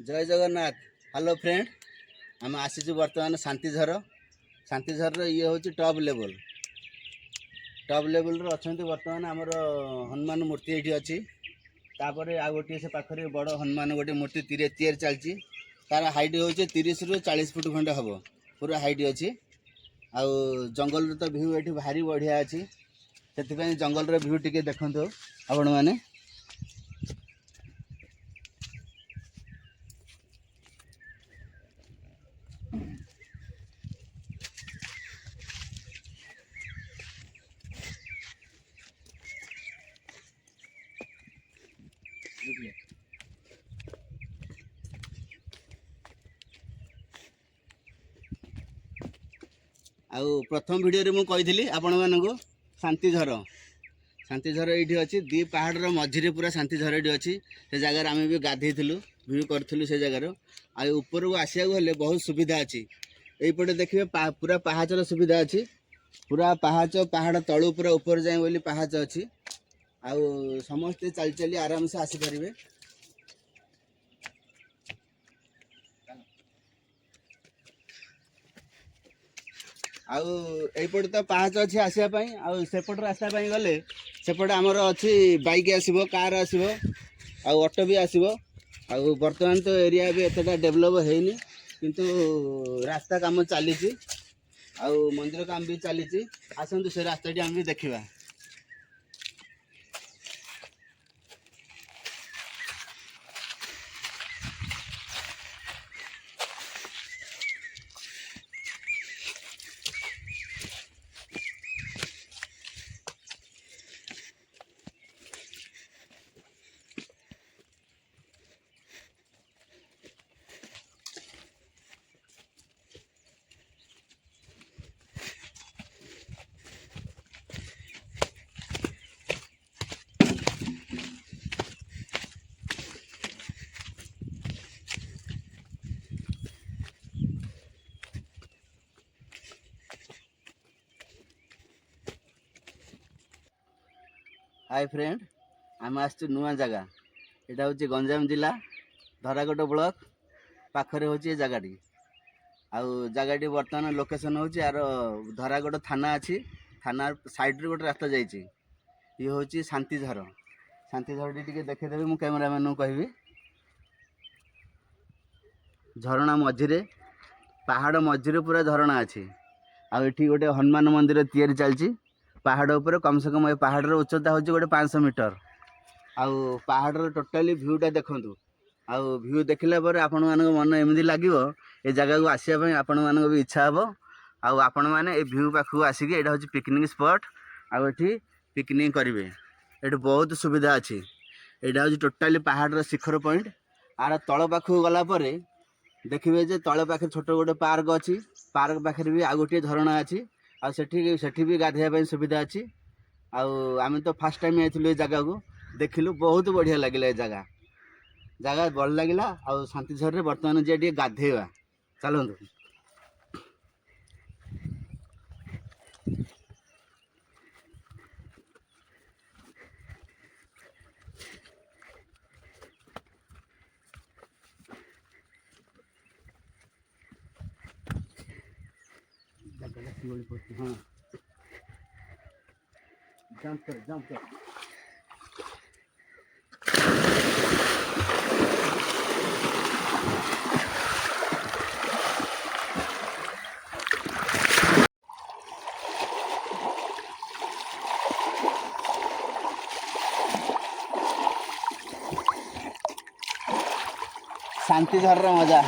जय Jagannath. Hello friend, आम आसीचु बर्तमान शांतिझर। शांतिझर ये हूँ टॉप लेवल अच्छा बर्तमान आमर हनुमान मूर्ति ये अच्छी। तापर आ गोटे से पाखे बड़ हनुमान गोटे मूर्ति तैयारी चलती। तार हाइट हूँ 30 ରୁ 40 फुट खंडे हम, पूरा हाइट अच्छी। आ जंगल तो भ्यू ये भारी बढ़िया अच्छी, से जंगल भ्यू टी देखते आपण मैंने। आउ प्रथम वीडियो मुझे कही आपण मानक शांतिझर ये अच्छी दी पहाड़ मझिरे पूरा शांतिझर ये अच्छी। से जगार आम भी गाधेलु व्यू करूँ से जगार। आपर को आसवाक बहुत सुविधा अच्छी। यहीपटे देखिए पूरा पहाचर सुविधा अच्छी। पूरा पहाच पहाड़ तलू पूरा ऊपर जाए बोली पहाच अच्छी। आउ समस्ते चली चली आराम से आसीपारे। आउपटे तो पाहाच अच्छी आसवाई। आउट रास्ता गले सेपटे आमर अच्छी बाइक आसो, कार आसो, ऑटो भी आसो। बर्तमान तो एरिया भी एतटा डेभलप होनी, किंतु रास्ता काम चली मंदिर काम भी चली। आसतु से रास्ता आम भी देखा। हाय फ्रेंड, आम आसु नुआ जगह। यहाँ हूँ गंजाम जिला धराकोट ब्लॉक पाखरे हूँ ये जगहटी। जगहटी बर्तमान लोकेशन हूँ यार धराकोट थाना अच्छी। थाना साइड रे गोटे रास्ता जाइए। ये हूँ शांतिझर। शांतिझर टी देखेदेवी मु कैमेरामैन को कहबी। झरणा मझिरे पहाड़ मझिरे पूरा झरणा अच्छी। आठी गोटे हनुमान मंदिर तैयारी चलती। पहाड़ उपर कम से कम ये पहाड़ उच्चता हूँ गोटे 500 मीटर। आउ पहाड़ टोटाली भ्यूटा देखूँ। आउ भ्यू देखला पर आपण मान मन एमती लगे ये जगह को आसापी आपण मान भी इच्छा हे। आपण मैंने ये भ्यू पाखक आसिक यहाँ हूँ पिकनिक स्पॉट। आठी पिकनिक करेंगे। ये बहुत सुविधा अच्छी। यहाँ हूँ टोटाली पहाड़ शिखर पॉइंट। आर तल पाखक गलापर देखिए जे तल पाखे छोट गोटे पार्क अच्छी। पार्क पाखे भी आ गोटे झरणा अच्छी। सेठी भी गाधेया सुविधा अच्छी। आम तो फास्ट टाइम आइलु ये जगह को देखिलु, बहुत बढ़िया लगे। ये जगह जगह भल लगे। शांतिझर बर्तमान जे गाधेवा चलतु। हाँ जंप कर। शांतिझर मजा।